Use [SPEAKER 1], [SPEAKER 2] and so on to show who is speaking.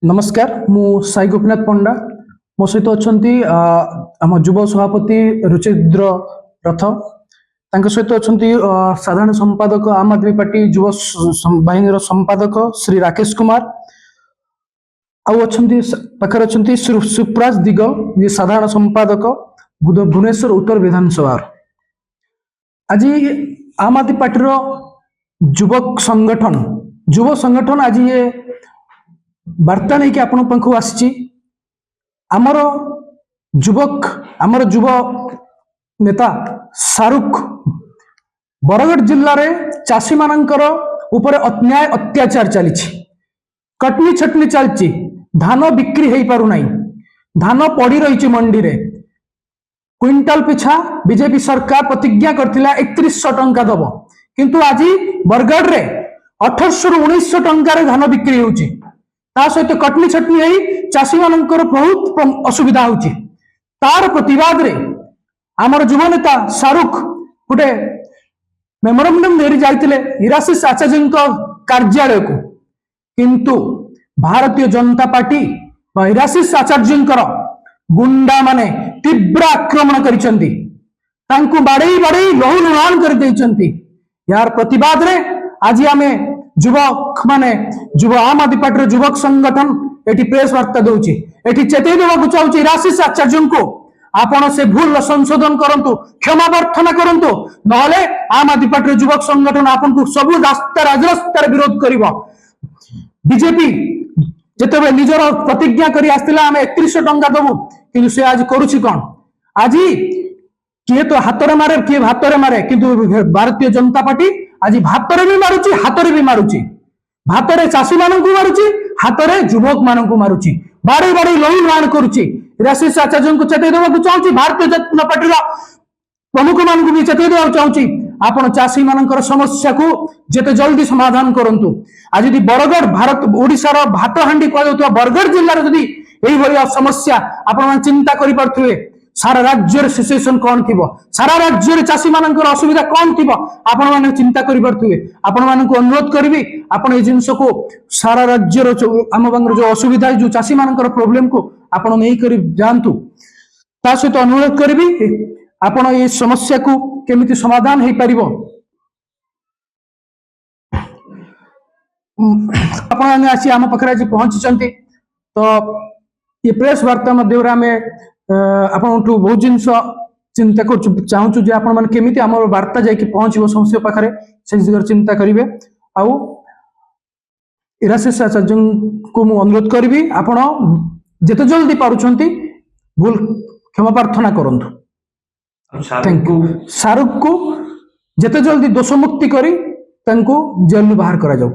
[SPEAKER 1] नमस्कार मु साई गोपीनाथ पंडा मो सहित अच्छा आम युव सभापति रुचिद्र रथ सहित अच्छा साधारण संपादक आम आदमी पार्टी युव बाहिनी संपादक श्री राकेश कुमार पाखे अच्छा श्री सुप्राज दिगल जी साधारण संपादक भुवनेश्वर उत्तर विधानसभा। आज आम आदमी पार्टी युवक संगठन आज ये वार्ता नहीं कि आपण पाखु आसी आमर युव नेता शाहरुख बरगढ़ जिल्ला रे चाषी मानकर ऊपर अन्याय अत्याचार चली कटनी छटनी चलची धान बिक्री हो पारु नहीं धान पड़ी रही मंडी रे क्विंटाल पिछा बीजेपी सरकार प्रतिज्ञा करथिला 3100 टंका दब किंतु आज बरगढ़ रे 1800 रु 1900 टंका रे धान बिक्री होउची ता सहित कटनी छटनी है चाषी मानकर बहुत असुविधा होची तार प्रतिवाद रे आमर युवा नेता शाहरुख गोटे मेमोरेंडम दे जाइतिले इरासिस आचार्य कार्यालय को किंतु भारतीय जनता पार्टी इरासिस आचार्य गुंडा माने तीव्र आक्रमण करिसेंती तांकु बाड़े बाड़े लहु लुहान कर देइसेंती। यार प्रतिवाद रे आज आमे युवक माने युव आम आदमी पार्टी युवक संगठन एटी प्रेस वार्ता दूची एटी चेतई देवाक चाहूची इरासिस आचार्य को आपण से भूल संशोधन करंतु क्षमा प्रार्थना करंतु नहले आम आदमी पार्टी युवक संगठन आपन को सब रास्ता राजरास्तार विरोध करिवो। बीजेपी जेतेबे निजर प्रतिज्ञा करी आस्तिला आमे 3100 टंका दबु किंतु से आज करूची कोन आज किए तो हातरे मारे किए भातरे मारे किंतु भारतीय जनता पार्टी आज भातरे भी मारुची हातरे भी मारुची भातरे चाषी मानकु मारुची हातरे युवक मानकु मारुची बाड़ी बाड़ी लई लाण करूची। इरासिस आचार्य को चेतई देवाक चाहूची भारतीय जनता पार्टी प्रमुख मानकु भी चेतई देवाक चाहूची आपण चाषी मानकर समस्या को जेते जल्दी समाधान करंतु। आज यदि बरगढ़ भारत ओडिसा रो भात हांडी कहउतबा बरगढ़ जिल्ला रे यदि एई भलिया समस्या आपण मान चिंता करि परथुए सारा राज्य सिचुएशन कौन थी सारा राज्य चाषी मानकर असुविधा कौन थी आपण माने चिंता करि परथुए आपण मान को अनुरोध करबी आपण ए जिंस को सारा राज्य आम बांगर जो असुविधा जो चाषी मानकर प्रॉब्लम को आपण नहीं करि जानतु ता सहित अनुरोध करबी आपण ए समस्या को केमिति समाधान हे परिबो आपण माने आसी आम पखरा जे पहुंचचंती तो ये प्रेस वार्ता मध्य आमे आपण बहुत जिनस चिंता कर चाहूँ जे आपण माने केमिति हमर वार्ता जाय कि पहुंचबो समस्या पाखरे से जगह चिंता करिवे आउ इरासिस आचार्य को मु अनुरोध करबी आपण जेते जल्दी पारुछंती भूल क्षमा प्रार्थना करंतु। Thank you. शाहरुख को जेते जल्दी दोष मुक्ति करी तांको जेल बाहर करा जाऊ।